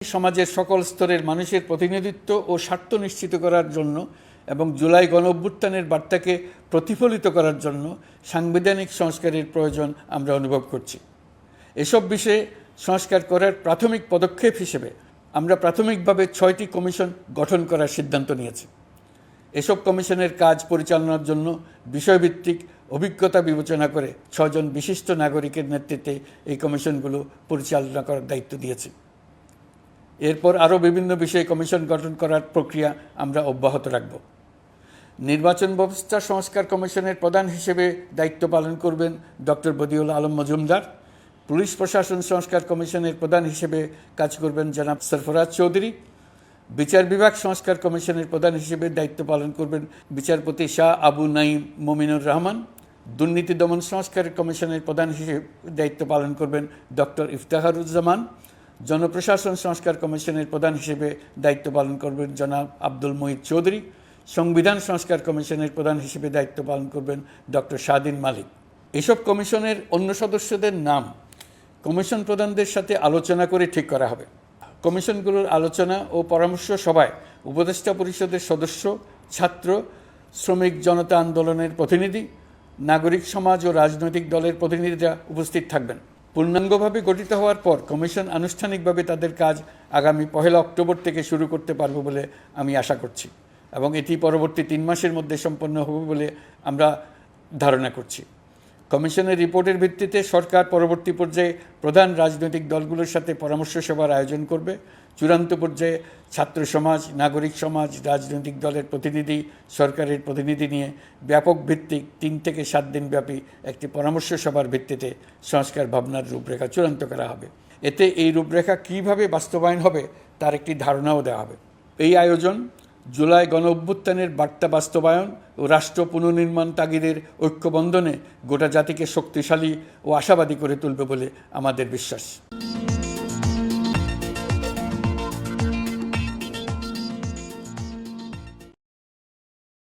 সমাজের সকল স্তরের মানুষের প্রতিনিধিত্ব ও স্বার্থ নিশ্চিত করার জন্য এবং জুলাই গণঅভ্যুত্থানের বার্তাকে প্রতিফলিত করার জন্য সাংবিধানিক সংস্কারের প্রয়োজন আমরা অনুভব করছি। এসব বিষয়ে সংস্কার করার প্রাথমিক পদক্ষেপ হিসেবে আমরা প্রাথমিকভাবে 6টি কমিশন গঠন করার সিদ্ধান্ত নিয়েছি। এসব কমিশনের কাজ পরিচালনার জন্য বিষয়ভিত্তিক অভিজ্ঞতা বিবেচনা করে 6 জন বিশিষ্ট নাগরিকের নেতৃত্বে এই কমিশনগুলো পরিচালনা করার দায়িত্ব দিয়েছি। এরপর আরও বিভিন্ন বিষয়ে কমিশন গঠন করার প্রক্রিয়া আমরা অব্যাহত রাখব। নির্বাচন ব্যবস্থা সংস্কার কমিশনের প্রধান হিসেবে দায়িত্ব পালন করবেন ডক্টর বদিউল আলম মজুমদার। পুলিশ প্রশাসন সংস্কার কমিশনের প্রধান হিসেবে কাজ করবেন জনাব সরফরাজ চৌধুরী। বিচার বিভাগ সংস্কার কমিশনের প্রধান হিসেবে দায়িত্ব পালন করবেন বিচারপতি শাহ আবু নাঈম মমিনুর রহমান। দুর্নীতি দমন সংস্কার কমিশনের প্রধান হিসেবে দায়িত্ব পালন করবেন ডক্টর ইফতেখারুজ্জামান। জনপ্রশাসন সংস্কার কমিশনের প্রধান হিসেবে দায়িত্ব পালন করবেন জনাব আব্দুল মুহিত চৌধুরী। সংবিধান সংস্কার কমিশনের প্রধান হিসেবে দায়িত্ব পালন করবেন ডক্টর শাহদিন মালিক। এসব কমিশনের অন্য সদস্যদের নাম কমিশন প্রধানদের সাথে আলোচনা করে ঠিক করা হবে। কমিশনগুলোর আলোচনা ও পরামর্শ সভায় উপদেষ্টা পরিষদের সদস্য, ছাত্র, শ্রমিক জনতা আন্দোলনের প্রতিনিধি, নাগরিক সমাজ ও রাজনৈতিক দলের প্রতিনিধিরা উপস্থিত থাকবেন। পূর্ণাঙ্গভাবে গঠিত হওয়ার পর কমিশন আনুষ্ঠানিকভাবে তাদের কাজ আগামী 1 অক্টোবর থেকে শুরু করতে পারবে বলে আমি আশা করছি এবং এটি পরবর্তী 3 মাসের মধ্যে সম্পন্ন হবে বলে আমরা ধারণা করছি। কমিশনের রিপোর্টের ভিত্তিতে সরকার পরবর্তী পর্যায়ে প্রধান রাজনৈতিক দলগুলোর সাথে পরামর্শ সভার আয়োজন করবে। চূড়ান্ত পর্যায়ে ছাত্র সমাজ, নাগরিক সমাজ, রাজনৈতিক দলের প্রতিনিধি, সরকারের প্রতিনিধি নিয়ে ব্যাপক ভিত্তিক 3 থেকে 7 দিন ব্যাপী একটি পরামর্শ সভার ভিত্তিতে সংস্কার ভাবনার রূপরেখা চূড়ান্ত করা হবে। এতে এই রূপরেখা কীভাবে বাস্তবায়ন হবে তার একটি ধারণাও দেওয়া হবে। এই আয়োজন জুলাই গণঅভ্যুত্থানের বার্তা বাস্তবায়ন ও রাষ্ট্র পুনর্নির্মাণ তাগিদের ঐক্যবন্ধনে গোটা জাতিকে শক্তিশালী ও আশাবাদী করে তুলবে বলে আমাদের বিশ্বাস।